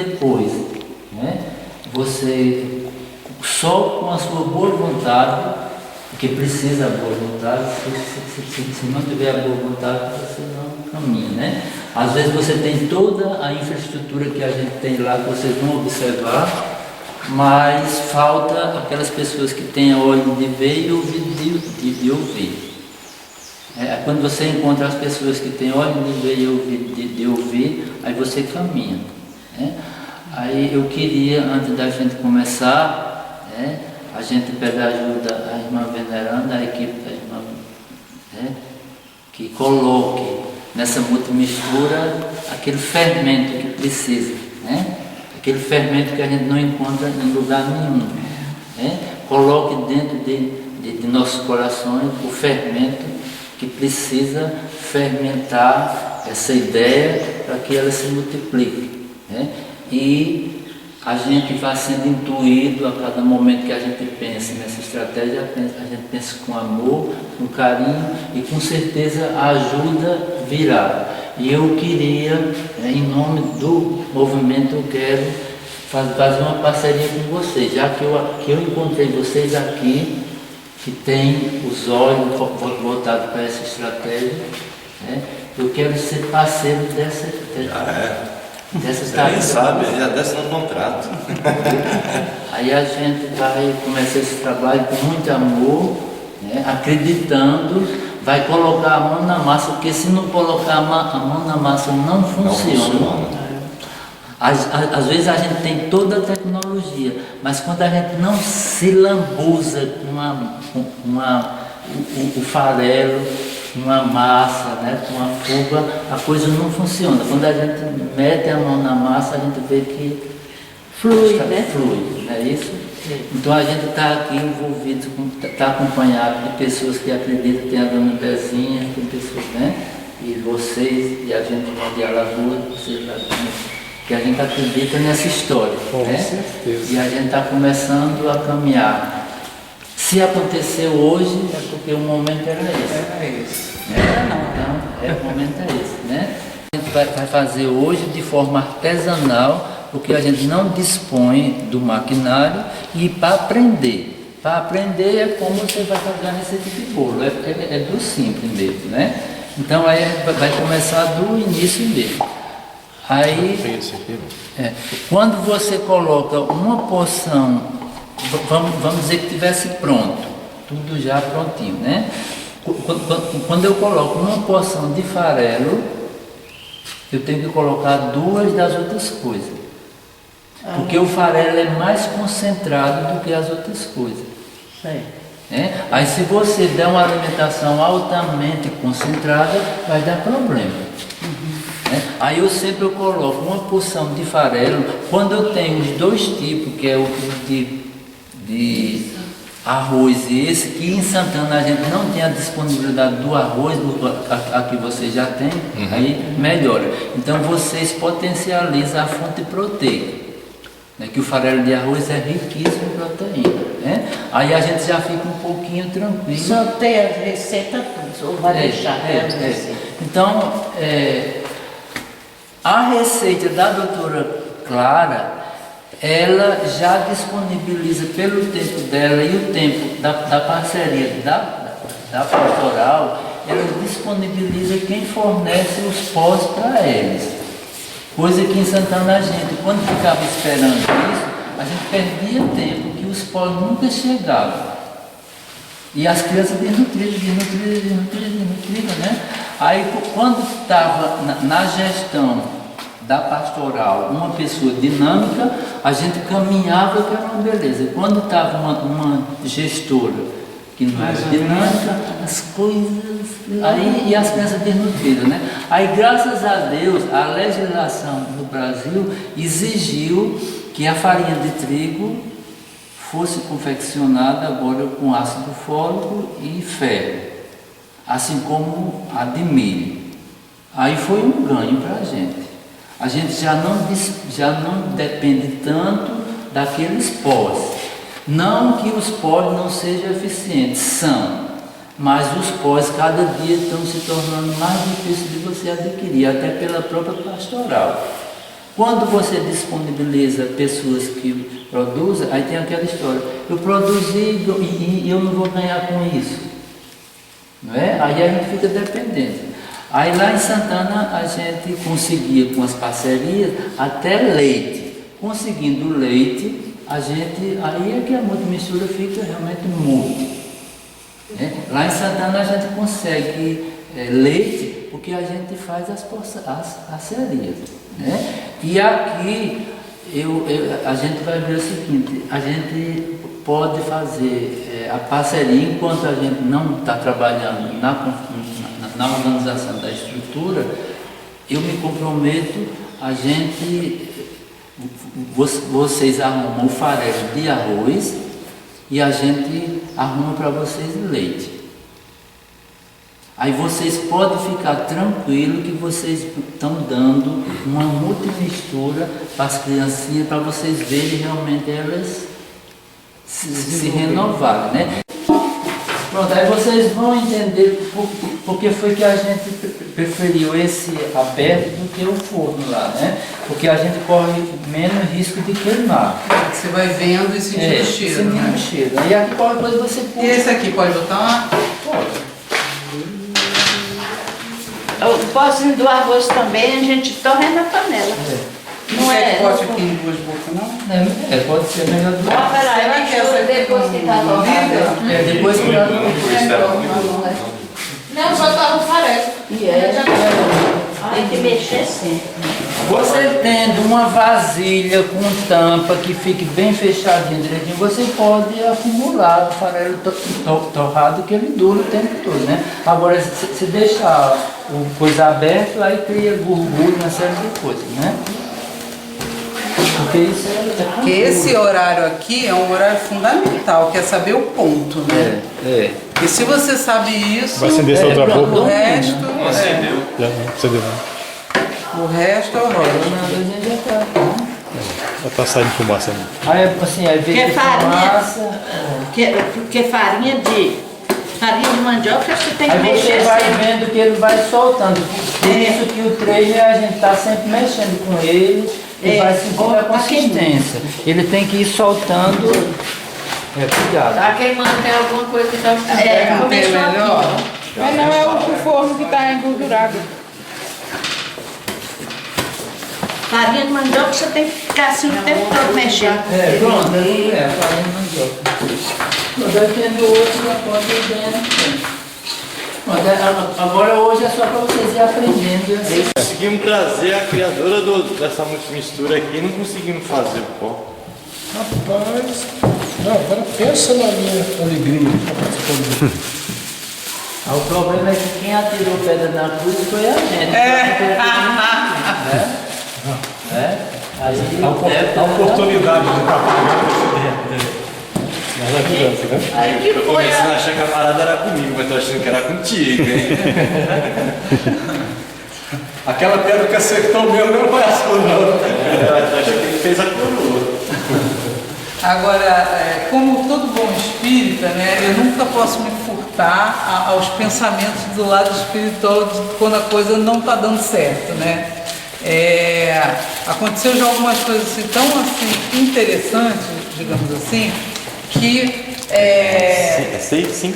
depois, né, você, só com a sua boa vontade, porque precisa a boa vontade, se não tiver a boa vontade, você não caminha, né? Às vezes você tem toda a infraestrutura que a gente tem lá, que vocês vão observar, mas falta aquelas pessoas que têm olho de ver e ouvido de ouvir. Quando você encontra as pessoas que têm olho de ver e ouvido de ouvir, aí você caminha, né? Aí eu queria, antes da gente começar, né, a gente pede ajuda à irmã veneranda, a equipe da irmã, né, que coloque nessa multimistura aquele fermento que precisa, né? Aquele fermento que a gente não encontra em lugar nenhum, né? Coloque dentro de nossos corações o fermento que precisa fermentar essa ideia para que ela se multiplique, né? E a gente vai sendo intuído a cada momento que a gente pensa nessa estratégia, a gente pensa com amor, com carinho e com certeza a ajuda virá. E eu queria, em nome do movimento, eu quero fazer uma parceria com vocês, já que eu encontrei vocês aqui, que tem os olhos voltados para essa estratégia, né? Eu quero ser parceiro dessa tarefa. Quem sabe, já desce no contrato. Aí a gente vai começar esse trabalho com muito amor, né? Acreditando, vai colocar a mão na massa, porque se não colocar a mão na massa não funciona. Às vezes a gente tem toda a tecnologia, mas quando a gente não se lambuza com o farelo, com uma massa, né, com uma fuga, a coisa não funciona. Quando a gente mete a mão na massa, a gente vê que flui, né? Flui, não é isso? Então a gente está aqui envolvido, está acompanhado de pessoas que acreditam, tem a dona Bezinha, tem pessoas, né? E vocês, e a gente de Alagoas, vocês lá também, que a gente acredita nessa história, com né? certeza. E a gente está começando a caminhar. Se aconteceu hoje, é porque o momento era esse. Era esse. Então, o momento é esse, né? A gente vai fazer hoje de forma artesanal, porque a gente não dispõe do maquinário, e para aprender. Para aprender é como você vai fazer a receita de bolo, é do simples mesmo, né? Então aí vai começar do início mesmo. Aí, quando você coloca uma porção, vamos dizer que tivesse pronto, tudo já prontinho, né? Quando eu coloco uma porção de farelo, eu tenho que colocar 2 das outras coisas, porque o farelo é mais concentrado do que as outras coisas. Né? Aí se você der uma alimentação altamente concentrada, vai dar problema. Aí eu sempre coloco uma porção de farelo, quando eu tenho os 2 tipos, que é o tipo de arroz e esse, que em Santana a gente não tem a disponibilidade do arroz, aqui você já tem, aí melhora. Então vocês potencializam a fonte proteica, né, que o farelo de arroz é riquíssimo em proteína, né? Aí a gente já fica um pouquinho tranquilo. Só tem a receita, ou vai deixar? Então, a receita da doutora Clara, ela já disponibiliza pelo tempo dela e o tempo da parceria da pastoral, ela disponibiliza quem fornece os pós para eles. Coisa que em Santana a gente, quando ficava esperando isso, a gente perdia tempo, que os pós nunca chegavam. E as crianças desnutridas, né? Aí quando estava na gestão da pastoral uma pessoa dinâmica, a gente caminhava, que era uma beleza. Quando estava uma gestora que não era dinâmica, as coisas... Aí, e as crianças desnutridas, né? Aí, graças a Deus, a legislação no Brasil exigiu que a farinha de trigo fosse confeccionada agora com ácido fólico e ferro, assim como a de milho. Aí foi um ganho para a gente. A gente já não depende tanto daqueles pós. Não que os pós não sejam eficientes, são, mas os pós cada dia estão se tornando mais difíceis de você adquirir, até pela própria pastoral. Quando você disponibiliza pessoas que produzem, aí tem aquela história, eu produzi e eu não vou ganhar com isso. Não é? Aí a gente fica dependente. Aí lá em Santana a gente conseguia com as parcerias até leite. Conseguindo leite, a gente, aí é que a multimistura fica realmente multi. Né? Lá em Santana a gente consegue leite porque a gente faz as parcerias. Né? E aqui a gente vai ver o seguinte, a gente pode fazer a parceria enquanto a gente não está trabalhando na organização da estrutura, eu me comprometo, vocês arrumam o farelo de arroz e a gente arruma para vocês leite. Aí vocês podem ficar tranquilos que vocês estão dando uma multimistura para as criancinhas, para vocês verem realmente elas se renovarem, né? Pronto, aí vocês vão entender porque foi que a gente preferiu esse aberto do que o forno lá, né? Porque a gente corre menos risco de queimar. Você vai vendo e sentindo o cheiro, né? O cheiro. E aqui qualquer coisa você puxa. E esse aqui pode botar uma? Pode. O pozinho do arroz também a gente torre na panela. Não é pote aqui em duas bocas, não? Pode ser melhor do que. Será que essa aqui depois que tá liga? Depois que tá. Não, só tá no farelo. Tem que mexer sempre. Você tendo uma vasilha com tampa que fique bem fechadinho direitinho, você pode acumular o farelo torrado que ele dura o tempo todo, né? Agora, se deixar o coisa aberta, aí cria gordura, uma série de coisas, né? Porque isso Porque esse horário aqui é um horário fundamental, que é saber o ponto, né? E se você sabe isso, Vai acender essa outra boca? o resto, Acendeu. Já não acendeu não. o resto é o resto. Já tá saindo fumaça ali. Aí, assim, aí vem Porque que farinha, fumaça. porque farinha de mandioca você tem que Aí você mexer vai sempre. vendo que ele vai soltando. Por isso que o trailer a gente está sempre mexendo com ele e vai sentindo a consistência. Ele tem que ir soltando. Cuidado. Tá queimando, tem alguma coisa que tá... começou melhor. aqui. Mas não é o forno que está engordurado. Farinha de mandioca você tem que ficar assim o tempo todo mexendo. Pronto, a farinha de mandioca. Pronto, aí tendo outro, já pode ir dentro. Pronto, agora hoje é só para vocês ir aprendendo assim. Conseguimos trazer a criadora dessa multimistura aqui e não conseguimos fazer o pó. Rapaz, não, agora pensa na minha alegria. O problema é que quem atirou pedra na cruz foi a gente. Aí, A oportunidade de trabalhar mas ajuda, né? Aí Eu comecei a achar que a parada era comigo, mas tô achando que era contigo, hein? Aquela pedra que acertou o meu não vai não. Eu acho que ele fez a coroa. Agora, como todo bom espírita, né, eu nunca posso me furtar aos pensamentos do lado espiritual de quando a coisa não está dando certo, né? Aconteceu já algumas coisas assim, tão assim, interessantes, digamos assim, que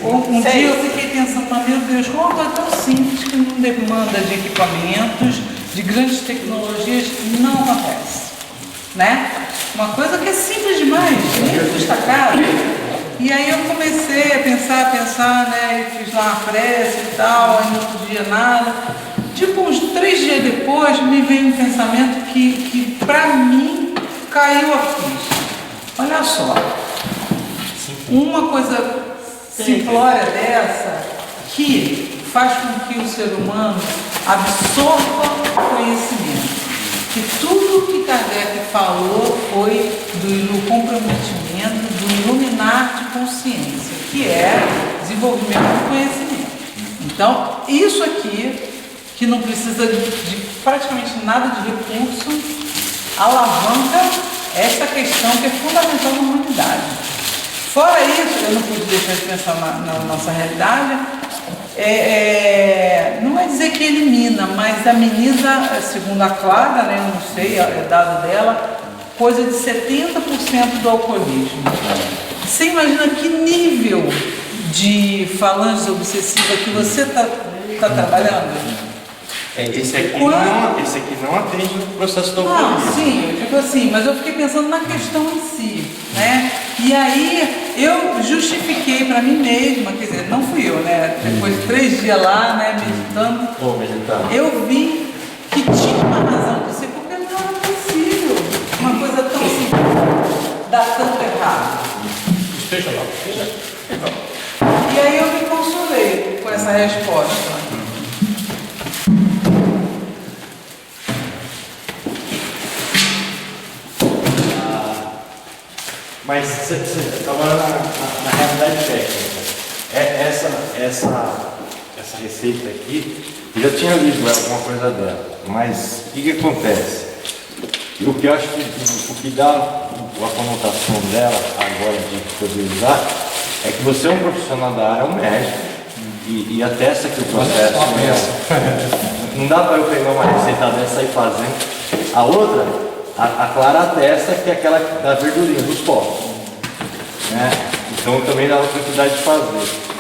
um dia eu fiquei pensando, meu Deus, como uma coisa tão simples que não demanda de equipamentos, de grandes tecnologias, não acontece, né? Uma coisa que é simples demais, nem custa caro. E aí eu comecei a pensar, né? E fiz lá uma prece e tal, aí não podia nada. Tipo, uns 3 dias depois, me veio um pensamento que pra mim, caiu a ficha. Olha só, uma coisa simplória dessa, que faz com que o ser humano absorva o conhecimento. Que tudo que Kardec falou foi do comprometimento, do iluminar de consciência, que é desenvolvimento do conhecimento. Então, isso aqui, que não precisa de praticamente nada de recurso, alavanca essa questão que é fundamental na humanidade. Fora isso, eu não pude deixar de pensar na nossa realidade, não é dizer que elimina, mas ameniza, segundo a Clara, né, eu não sei, é dado dela, coisa de 70% do alcoolismo. Você imagina que nível de falange obsessiva que você está trabalhando? Esse aqui não atende no processo do Não, alcoolismo. sim, eu digo assim, mas eu fiquei pensando na questão em si, né? E aí eu justifiquei para mim mesma, quer dizer, não fui eu, né? Depois de 3 dias lá, né, meditando, Vou meditar. eu vi que tinha uma razão de ser, porque não era possível uma coisa tão simples dar tanto errado. Esteja lá. E aí eu me consolei com essa resposta. Mas você estava na realidade técnica. Essa receita aqui, eu já tinha lido alguma coisa dela, mas o que acontece? O que eu acho que o que dá a conotação dela agora de poder usar é que você é um profissional da área, é um médico, e atesta que o processo não dá para eu pegar uma receita dessa e ir fazendo. A outra, a Clara atesta que é aquela da verdurinha, dos povos. Né? Então também dá uma quantidade de fazer.